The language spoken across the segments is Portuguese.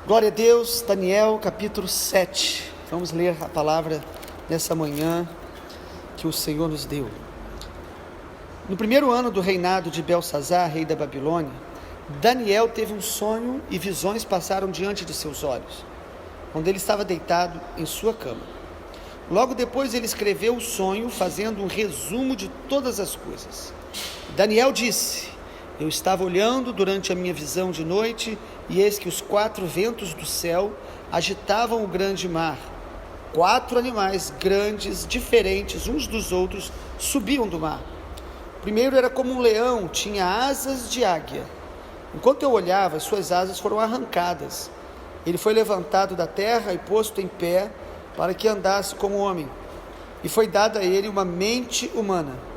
Glória a Deus. Daniel capítulo 7, vamos ler a palavra nessa manhã que o Senhor nos deu. No primeiro ano do reinado de Belsazar, rei da Babilônia, Daniel teve um sonho e visões passaram diante de seus olhos, quando ele estava deitado em sua cama. Logo depois ele escreveu o sonho, fazendo um resumo de todas as coisas. Daniel disse: eu estava olhando durante a minha visão de noite, e eis que os 4 ventos do céu agitavam o grande mar. 4 animais grandes, diferentes uns dos outros, subiam do mar. O primeiro era como um leão, tinha asas de águia. Enquanto eu olhava, suas asas foram arrancadas. Ele foi levantado da terra e posto em pé, para que andasse como homem. E foi dada a ele uma mente humana.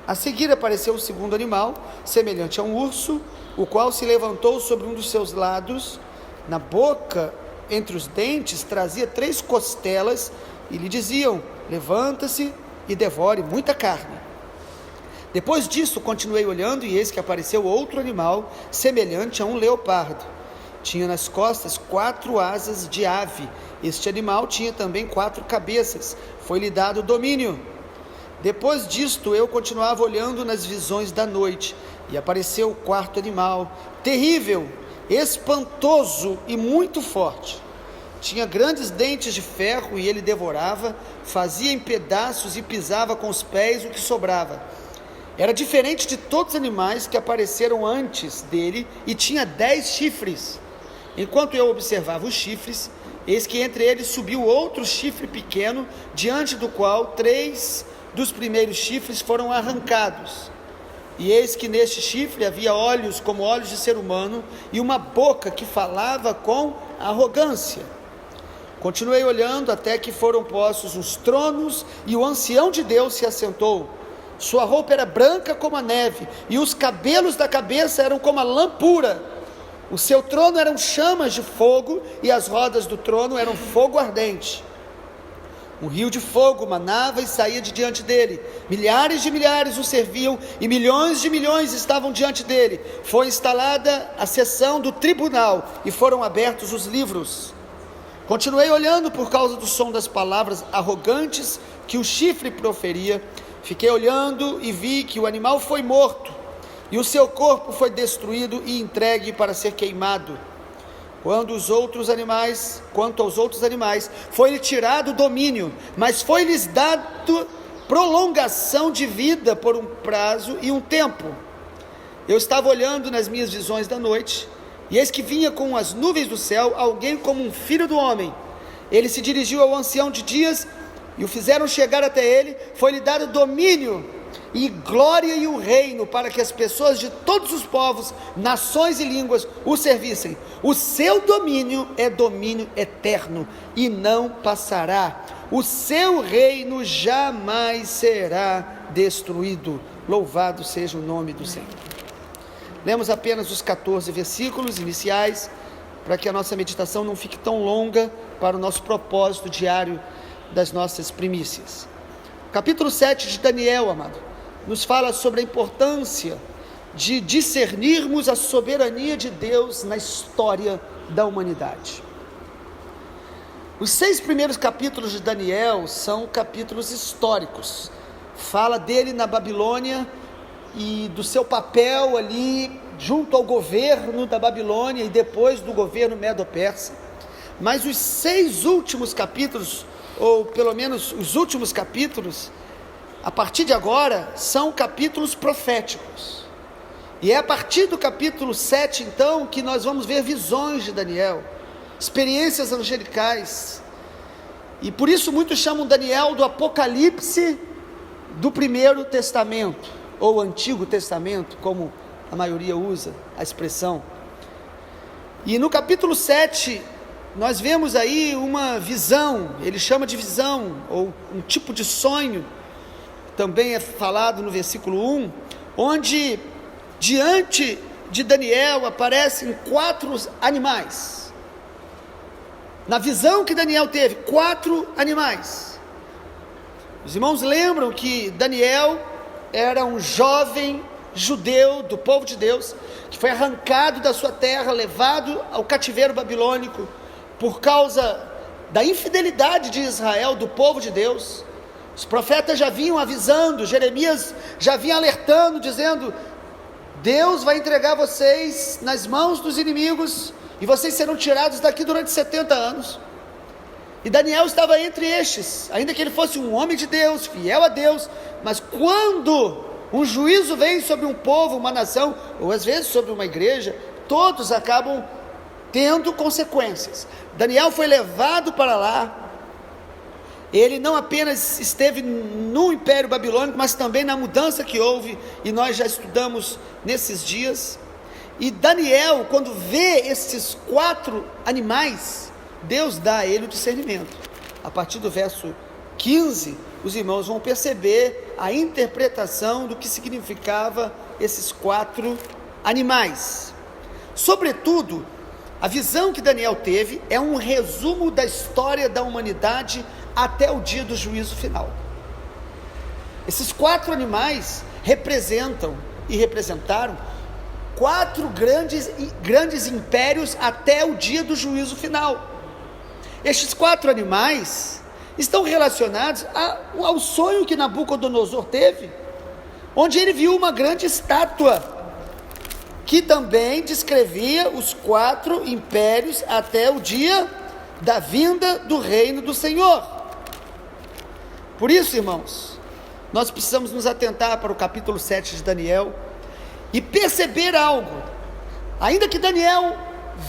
A seguir apareceu o segundo animal, semelhante a um urso, o qual se levantou sobre um dos seus lados. Na boca, entre os dentes, trazia 3 costelas, e lhe diziam: levanta-se e devore muita carne. Depois disso, continuei olhando, e eis que apareceu outro animal, semelhante a um leopardo. Tinha nas costas 4 asas de ave. Este animal tinha também 4 cabeças. Foi-lhe dado domínio. Depois disto, eu continuava olhando nas visões da noite, e apareceu o 4º animal, terrível, espantoso e muito forte. Tinha grandes dentes de ferro, e ele devorava, fazia em pedaços e pisava com os pés o que sobrava. Era diferente de todos os animais que apareceram antes dele, e tinha 10 chifres. Enquanto eu observava os chifres, eis que entre eles subiu outro chifre pequeno, diante do qual 3 dos primeiros chifres foram arrancados. E eis que neste chifre havia olhos como olhos de ser humano, e uma boca que falava com arrogância. Continuei olhando até que foram postos os tronos, e o ancião de Deus se assentou. Sua roupa era branca como a neve, e os cabelos da cabeça eram como a lã pura. O seu trono eram chamas de fogo, e as rodas do trono eram fogo ardente. Um rio de fogo manava e saía de diante dele. Milhares de milhares o serviam, e milhões de milhões estavam diante dele. Foi instalada a sessão do tribunal, e foram abertos os livros. Continuei olhando por causa do som das palavras arrogantes que o chifre proferia. Fiquei olhando e vi que o animal foi morto, e o seu corpo foi destruído e entregue para ser queimado. Quanto aos outros animais, foi-lhe tirado o domínio, mas foi-lhes dado prolongação de vida por um prazo e um tempo. Eu estava olhando nas minhas visões da noite, e eis que vinha com as nuvens do céu alguém como um filho do homem. Ele se dirigiu ao ancião de dias, e o fizeram chegar até ele. Foi-lhe dado domínio e glória e o reino, para que as pessoas de todos os povos, nações e línguas o servissem. O seu domínio é domínio eterno, e não passará. O seu reino jamais será destruído. Louvado seja o nome do Senhor. Lemos apenas os 14 versículos iniciais, para que a nossa meditação não fique tão longa para o nosso propósito diário das nossas primícias. Capítulo 7 de Daniel, amado, nos fala sobre a importância de discernirmos a soberania de Deus na história da humanidade. Os 6 primeiros capítulos de Daniel são capítulos históricos. Fala dele na Babilônia e do seu papel ali junto ao governo da Babilônia e depois do governo medo-persa. Mas os 6 últimos capítulos, ou pelo menos os últimos capítulos, a partir de agora, são capítulos proféticos. E é a partir do capítulo 7, então, que nós vamos ver visões de Daniel, experiências angelicais. E por isso muitos chamam Daniel do Apocalipse do Primeiro Testamento, ou Antigo Testamento, como a maioria usa a expressão. E no capítulo 7, nós vemos aí uma visão, ele chama de visão, ou um tipo de sonho, também é falado no versículo 1, onde diante de Daniel aparecem 4 animais. Na visão que Daniel teve, 4 animais. Os irmãos lembram que Daniel era um jovem judeu, do povo de Deus, que foi arrancado da sua terra, levado ao cativeiro babilônico, por causa da infidelidade de Israel, do povo de Deus. Os profetas já vinham avisando, Jeremias já vinha alertando, dizendo: Deus vai entregar vocês nas mãos dos inimigos, e vocês serão tirados daqui durante 70 anos. E Daniel estava entre estes, ainda que ele fosse um homem de Deus, fiel a Deus, mas quando um juízo vem sobre um povo, uma nação, ou às vezes sobre uma igreja, todos acabam tendo consequências. Daniel foi levado para lá. Ele não apenas esteve no Império Babilônico, mas também na mudança que houve, e nós já estudamos nesses dias. E Daniel, quando vê esses 4 animais, Deus dá a ele o discernimento. A partir do verso 15, os irmãos vão perceber a interpretação do que significava esses 4 animais. Sobretudo, a visão que Daniel teve é um resumo da história da humanidade até o dia do juízo final. Esses 4 animais representam e representaram 4 grandes impérios até o dia do juízo final. Estes 4 animais estão relacionados ao sonho que Nabucodonosor teve, onde ele viu uma grande estátua, que também descrevia os 4 impérios até o dia da vinda do reino do Senhor. Por isso, irmãos, nós precisamos nos atentar para o capítulo 7 de Daniel e perceber algo. Ainda que Daniel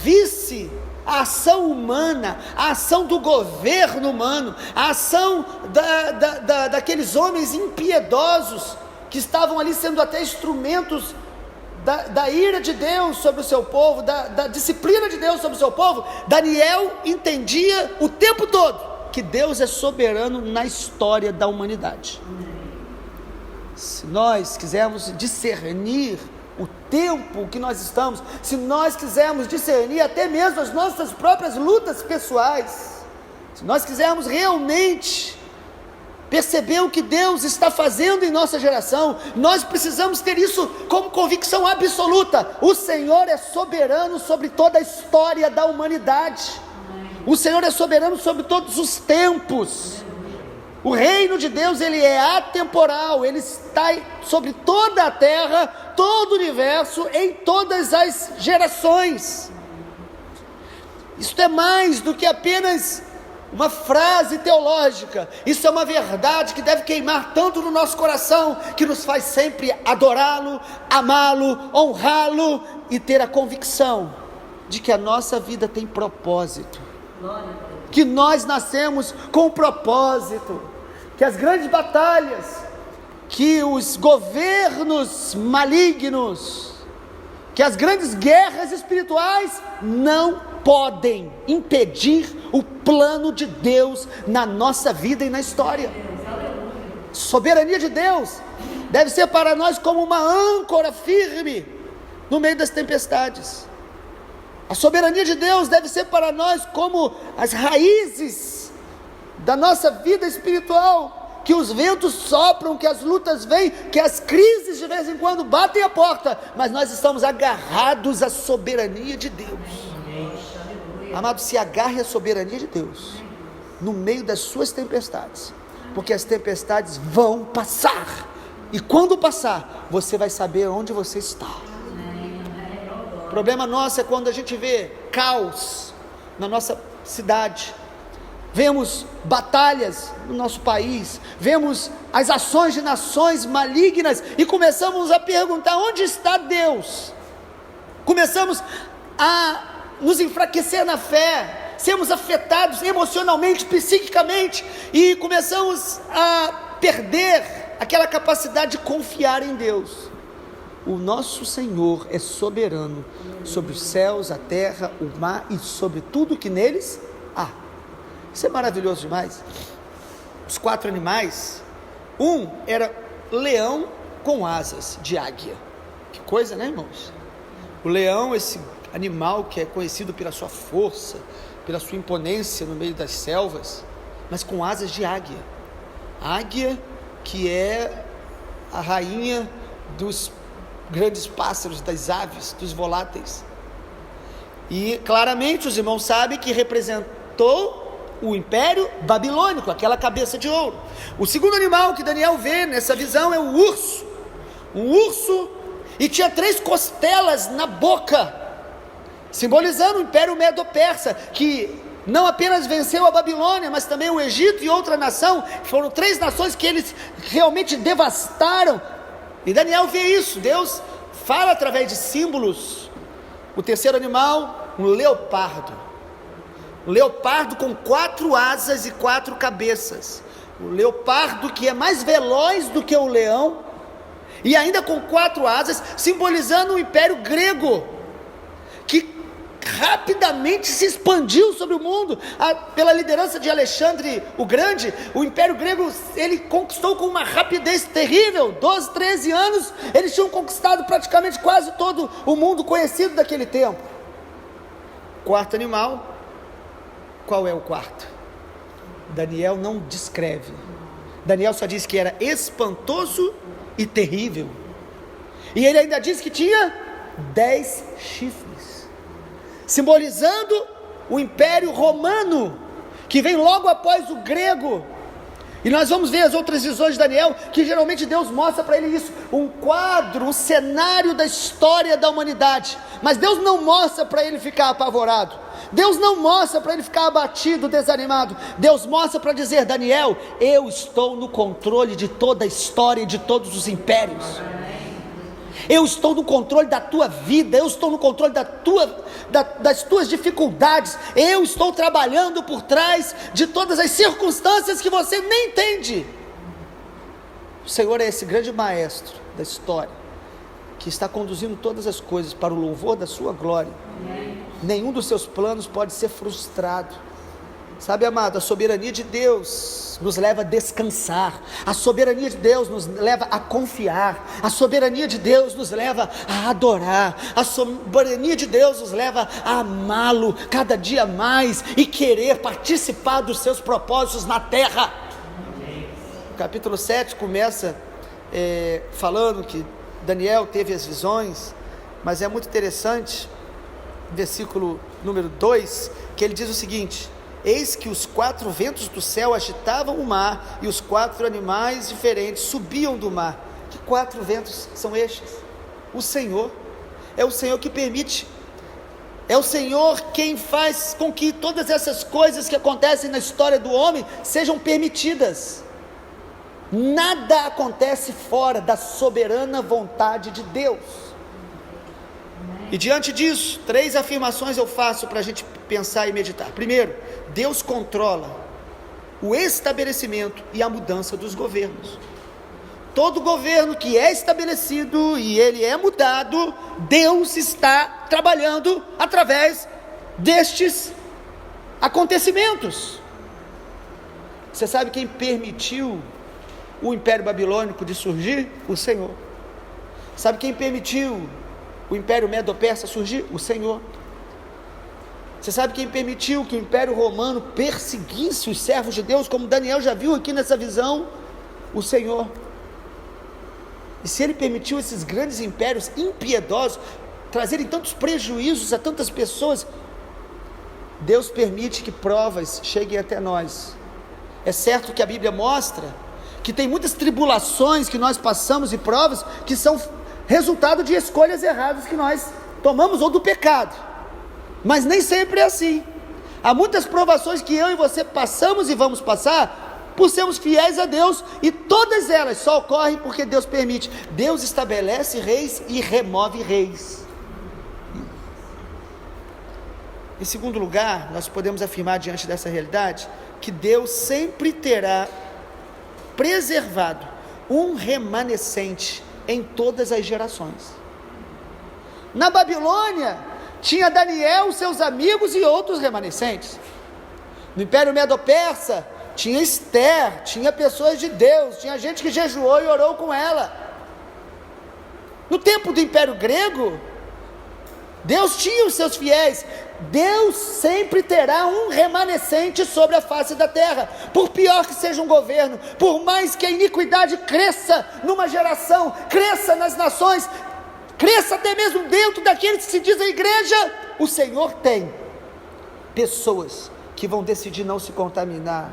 visse a ação humana, a ação do governo humano, a ação daqueles homens impiedosos, que estavam ali sendo até instrumentos da ira de Deus sobre o seu povo, da disciplina de Deus sobre o seu povo, Daniel entendia o tempo todo que Deus é soberano na história da humanidade. Se nós quisermos discernir o tempo que nós estamos, se nós quisermos discernir até mesmo as nossas próprias lutas pessoais, se nós quisermos realmente perceber o que Deus está fazendo em nossa geração, nós precisamos ter isso como convicção absoluta: o Senhor é soberano sobre toda a história da humanidade, o Senhor é soberano sobre todos os tempos. O reino de Deus, ele é atemporal, ele está sobre toda a terra, todo o universo, em todas as gerações. Isso é mais do que apenas uma frase teológica, isso é uma verdade que deve queimar tanto no nosso coração, que nos faz sempre adorá-lo, amá-lo, honrá-lo e ter a convicção de que a nossa vida tem propósito, que nós nascemos com propósito, que as grandes batalhas, que os governos malignos, que as grandes guerras espirituais não podem impedir o plano de Deus na nossa vida e na história. Soberania de Deus deve ser para nós como uma âncora firme no meio das tempestades. A soberania de Deus deve ser para nós como as raízes da nossa vida espiritual, que os ventos sopram, que as lutas vêm, que as crises de vez em quando batem a porta, mas nós estamos agarrados à soberania de Deus. Amado, se agarre à soberania de Deus no meio das suas tempestades, porque as tempestades vão passar, e quando passar, você vai saber onde você está. O problema nosso é quando a gente vê caos na nossa cidade, vemos batalhas no nosso país, vemos as ações de nações malignas e começamos a perguntar: onde está Deus? Começamos a nos enfraquecer na fé, sermos afetados emocionalmente, psiquicamente, e começamos a perder aquela capacidade de confiar em Deus. O nosso Senhor é soberano sobre os céus, a terra, o mar e sobre tudo que neles há. Isso é maravilhoso demais. Os 4 animais, um era leão com asas de águia. Que coisa, né, irmãos? O leão, esse animal que é conhecido pela sua força, pela sua imponência no meio das selvas, mas com asas de águia. Águia, que é a rainha dos grandes pássaros, das aves, dos voláteis. E claramente os irmãos sabem que representou o Império Babilônico, aquela cabeça de ouro. O segundo animal que Daniel vê nessa visão é o urso. Um urso, e tinha 3 costelas na boca, simbolizando o Império Medo-Persa, que não apenas venceu a Babilônia, mas também o Egito e outra nação. Foram 3 nações que eles realmente devastaram. E Daniel vê isso. Deus fala através de símbolos. O terceiro animal, um leopardo. Um leopardo com 4 asas e 4 cabeças. O leopardo que é mais veloz do que o leão, e ainda com 4 asas, simbolizando o Império Grego, que rapidamente se expandiu sobre o mundo, pela liderança de Alexandre o Grande. O Império Grego, ele conquistou com uma rapidez terrível. 12, 13 anos, eles tinham conquistado praticamente quase todo o mundo conhecido daquele tempo. Quarto animal, qual é o quarto? Daniel não descreve. Daniel só diz que era espantoso e terrível, e ele ainda diz que tinha 10 chifres, simbolizando o Império Romano, que vem logo após o grego. E nós vamos ver as outras visões de Daniel, que geralmente Deus mostra para ele isso, um quadro, um cenário da história da humanidade, mas Deus não mostra para ele ficar apavorado, Deus não mostra para ele ficar abatido, desanimado. Deus mostra para dizer: Daniel, eu estou no controle de toda a história e de todos os impérios. Eu estou no controle da tua vida, eu estou no controle das tuas dificuldades, eu estou trabalhando por trás de todas as circunstâncias que você nem entende. O Senhor é esse grande maestro da história, que está conduzindo todas as coisas para o louvor da sua glória. Nenhum dos seus planos pode ser frustrado. Sabe, amado, a soberania de Deus nos leva a descansar, a soberania de Deus nos leva a confiar, a soberania de Deus nos leva a adorar, a soberania de Deus nos leva a amá-lo cada dia mais e querer participar dos seus propósitos na terra. O capítulo 7 começa falando que Daniel teve as visões, mas é muito interessante, versículo número 2, que ele diz o seguinte: eis que os 4 ventos do céu agitavam o mar, e os 4 animais diferentes subiam do mar. Que 4 ventos são estes? O Senhor. É o Senhor que permite, é o Senhor quem faz com que todas essas coisas que acontecem na história do homem sejam permitidas. Nada acontece fora da soberana vontade de Deus. E diante disso, 3 afirmações eu faço para a gente pensar e meditar. Primeiro, Deus controla o estabelecimento e a mudança dos governos. Todo governo que é estabelecido e ele é mudado, Deus está trabalhando através destes acontecimentos. Você sabe quem permitiu o Império Babilônico de surgir? O Senhor. Sabe quem permitiu o Império Medo-Persa surgir? O Senhor. Você sabe quem permitiu que o Império Romano perseguisse os servos de Deus, como Daniel já viu aqui nessa visão? O Senhor. E se ele permitiu esses grandes impérios impiedosos trazerem tantos prejuízos a tantas pessoas, Deus permite que provas cheguem até nós. É certo que a Bíblia mostra que tem muitas tribulações que nós passamos e provas que são resultado de escolhas erradas que nós tomamos, ou do pecado, mas nem sempre é assim. Há muitas provações que eu e você passamos e vamos passar por sermos fiéis a Deus, e todas elas só ocorrem porque Deus permite. Deus estabelece reis e remove reis. Em segundo lugar, nós podemos afirmar diante dessa realidade que Deus sempre terá preservado um remanescente em todas as gerações. Na Babilônia tinha Daniel, seus amigos e outros remanescentes. No Império Medo-Persa tinha Esther, tinha pessoas de Deus, tinha gente que jejuou e orou com ela. No tempo do Império Grego, Deus tinha os seus fiéis. Deus sempre terá um remanescente sobre a face da terra. Por pior que seja um governo, por mais que a iniquidade cresça numa geração, cresça nas nações, cresça até mesmo dentro daqueles que se diz a igreja, o Senhor tem pessoas que vão decidir não se contaminar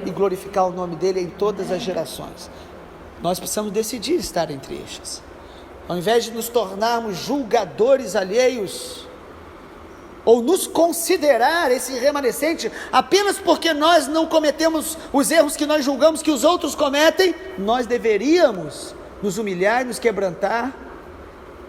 e glorificar o nome dele em todas as gerações. Nós precisamos decidir estar entre estes, ao invés de nos tornarmos julgadores alheios, ou nos considerar esse remanescente apenas porque nós não cometemos os erros que nós julgamos que os outros cometem. Nós deveríamos nos humilhar e nos quebrantar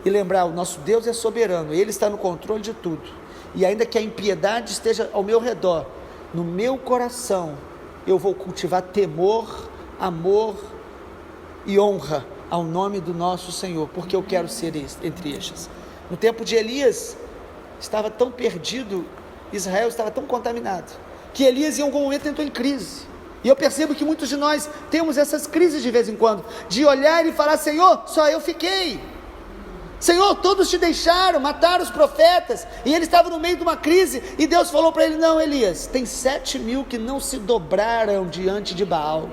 e lembrar: o nosso Deus é soberano, Ele está no controle de tudo, e ainda que a impiedade esteja ao meu redor, no meu coração eu vou cultivar temor, amor e honra ao nome do nosso Senhor, porque eu quero ser entre estes. No tempo de Elias, estava tão perdido, Israel estava tão contaminado, que Elias em algum momento entrou em crise. E eu percebo que muitos de nós temos essas crises de vez em quando, de olhar e falar: Senhor, só eu fiquei. Senhor, todos te deixaram, mataram os profetas. E ele estava no meio de uma crise, e Deus falou para ele: não, Elias, tem 7.000 que não se dobraram diante de Baal.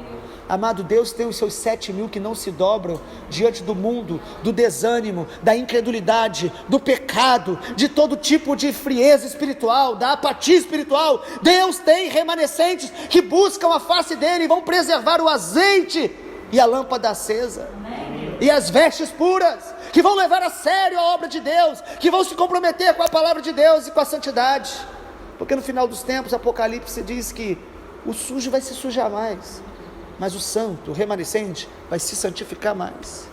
Amado, Deus tem os seus 7.000 que não se dobram diante do mundo, do desânimo, da incredulidade, do pecado, de todo tipo de frieza espiritual, da apatia espiritual. Deus tem remanescentes que buscam a face dele e vão preservar o azeite e a lâmpada acesa, e as vestes puras, que vão levar a sério a obra de Deus, que vão se comprometer com a palavra de Deus e com a santidade, porque no final dos tempos, Apocalipse diz que o sujo vai se sujar mais, mas o santo, o remanescente, vai se santificar mais.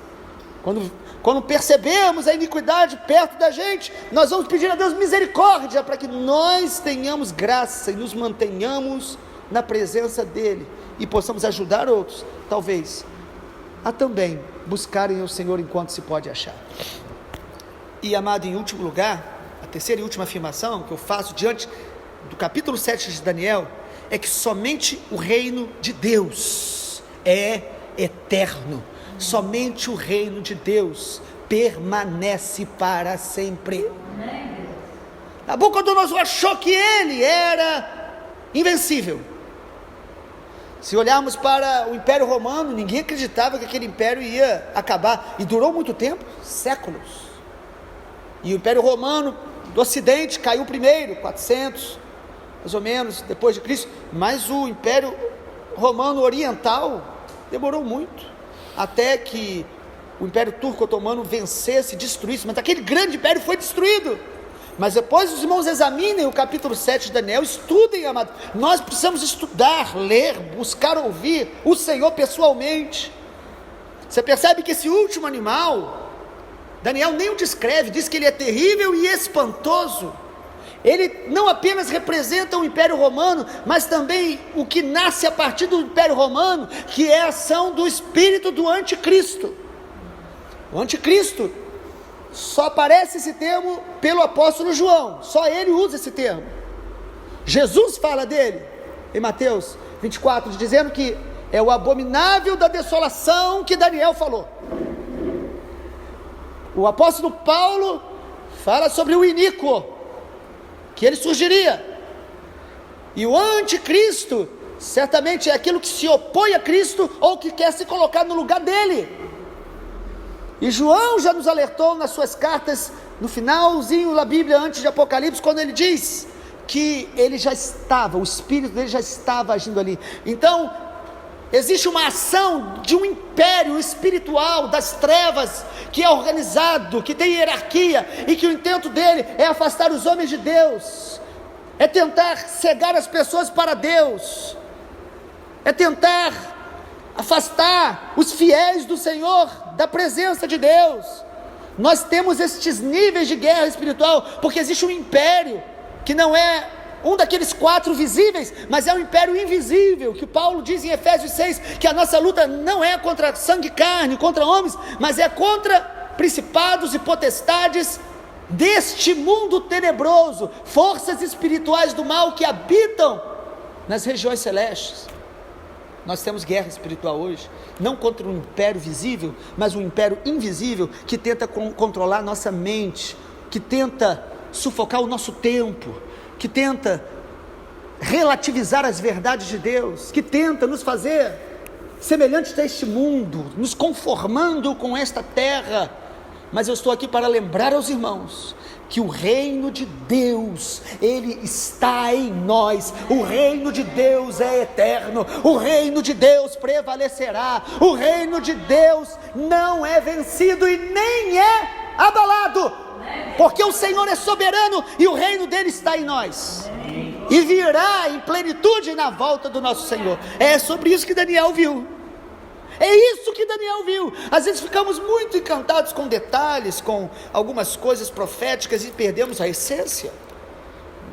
Quando percebemos a iniquidade perto da gente, nós vamos pedir a Deus misericórdia, para que nós tenhamos graça e nos mantenhamos na presença dEle, e possamos ajudar outros, talvez, a também buscarem o Senhor enquanto se pode achar. E, amado, em último lugar, a terceira e última afirmação que eu faço diante do capítulo 7 de Daniel, é que somente o reino de Deus é eterno, somente o reino de Deus permanece para sempre. Nabucodonosor achou que ele era invencível. Se olharmos para o Império Romano, ninguém acreditava que aquele império ia acabar, e durou muito tempo, séculos. E o Império Romano do Ocidente caiu primeiro, 400 mais ou menos depois de Cristo, mas o Império Romano Oriental demorou muito, até que o Império Turco Otomano vencesse, destruísse, mas aquele grande império foi destruído. Mas depois os irmãos examinem o capítulo 7 de Daniel, estudem, amado. Nós precisamos estudar, ler, buscar ouvir o Senhor pessoalmente. Você percebe que esse último animal, Daniel nem o descreve, diz que ele é terrível e espantoso. Ele não apenas representa o Império Romano, mas também o que nasce a partir do Império Romano, que é a ação do espírito do anticristo. O anticristo, só aparece esse termo pelo apóstolo João, só ele usa esse termo. Jesus fala dele em Mateus 24, dizendo que é o abominável da desolação que Daniel falou. O apóstolo Paulo fala sobre o iníquo, que ele surgiria. E o anticristo certamente é aquilo que se opõe a Cristo, ou que quer se colocar no lugar dele. E João já nos alertou nas suas cartas, no finalzinho da Bíblia, antes de Apocalipse, quando ele diz que ele já estava, o espírito dele já estava agindo ali. Então existe uma ação de um império espiritual das trevas, que é organizado, que tem hierarquia, e que o intento dele é afastar os homens de Deus, é tentar cegar as pessoas para Deus, é tentar afastar os fiéis do Senhor da presença de Deus. Nós temos estes níveis de guerra espiritual, porque existe um império que não é um daqueles 4 visíveis, mas é um império invisível, que Paulo diz em Efésios 6, que a nossa luta não é contra sangue e carne, contra homens, mas é contra principados e potestades deste mundo tenebroso, forças espirituais do mal que habitam nas regiões celestes. Nós temos guerra espiritual hoje, não contra um império visível, mas um império invisível, que tenta controlar nossa mente, que tenta sufocar o nosso tempo, que tenta relativizar as verdades de Deus, que tenta nos fazer semelhantes a este mundo, nos conformando com esta terra, mas eu estou aqui para lembrar aos irmãos que o reino de Deus, ele está em nós. O reino de Deus é eterno, o reino de Deus prevalecerá, o reino de Deus não é vencido e nem é abalado, porque o Senhor é soberano e o reino dele está em nós, e virá em plenitude na volta do nosso Senhor. É sobre isso que Daniel viu. É isso que Daniel viu. Às vezes ficamos muito encantados com detalhes, com algumas coisas proféticas e perdemos a essência.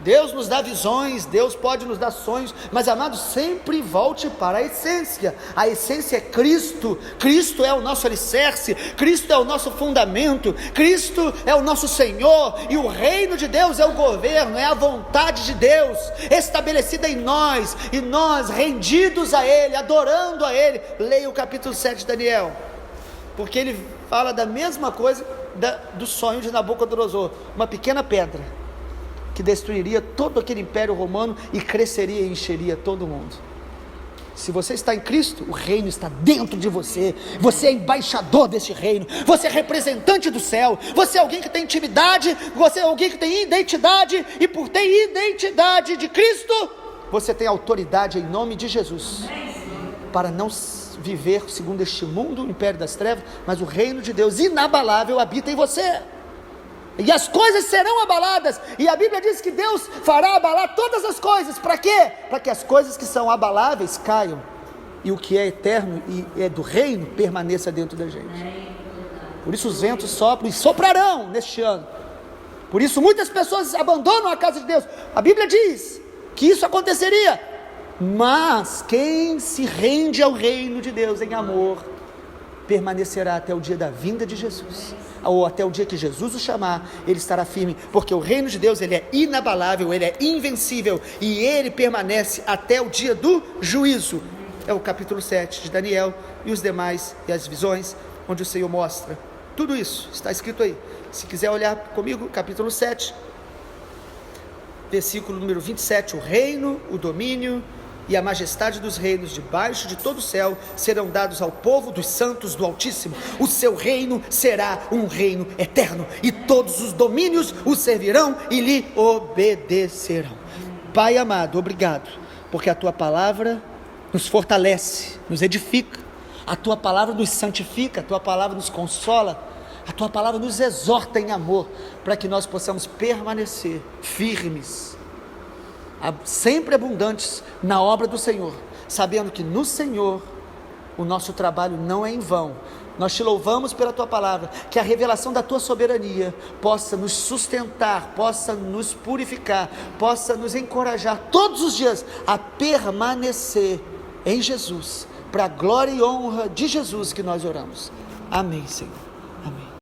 Deus nos dá visões, Deus pode nos dar sonhos, mas amado, sempre volte para a essência. A essência é Cristo. Cristo é o nosso alicerce, Cristo é o nosso fundamento, Cristo é o nosso Senhor, e o reino de Deus é o governo, é a vontade de Deus estabelecida em nós, e nós rendidos a Ele, adorando a Ele. Leia o capítulo 7 de Daniel, porque ele fala da mesma coisa do sonho de Nabucodonosor. Uma pequena pedra que destruiria todo aquele império romano e cresceria e encheria todo mundo. Se você está em Cristo, o reino está dentro de você. Você é embaixador desse reino, você é representante do céu, você é alguém que tem intimidade, você é alguém que tem identidade, e por ter identidade de Cristo, você tem autoridade em nome de Jesus, para não viver segundo este mundo, o império das trevas, mas o reino de Deus inabalável habita em você. E as coisas serão abaladas, e a Bíblia diz que Deus fará abalar todas as coisas. Para quê? Para que as coisas que são abaláveis caiam, e o que é eterno e é do reino permaneça dentro da gente. Por isso os ventos sopram e soprarão neste ano. Por isso muitas pessoas abandonam a casa de Deus. A Bíblia diz que isso aconteceria, mas quem se rende ao reino de Deus em amor permanecerá até o dia da vinda de Jesus, ou até o dia que Jesus o chamar. Ele estará firme, porque o reino de Deus, ele é inabalável, ele é invencível, e ele permanece até o dia do juízo. É o capítulo 7 de Daniel, e os demais, e as visões, onde o Senhor mostra tudo isso, está escrito aí. Se quiser olhar comigo, capítulo 7, versículo número 27, o reino, o domínio e a majestade dos reinos debaixo de todo o céu serão dados ao povo dos santos do Altíssimo. O seu reino será um reino eterno, e todos os domínios o servirão e lhe obedecerão. Pai amado, obrigado, porque a tua palavra nos fortalece, nos edifica, a tua palavra nos santifica, a tua palavra nos consola, a tua palavra nos exorta em amor, para que nós possamos permanecer firmes, sempre abundantes na obra do Senhor, sabendo que no Senhor o nosso trabalho não é em vão. Nós te louvamos pela tua palavra, que a revelação da tua soberania possa nos sustentar, possa nos purificar, possa nos encorajar todos os dias a permanecer em Jesus, para a glória e honra de Jesus que nós oramos. Amém, Senhor. Amém.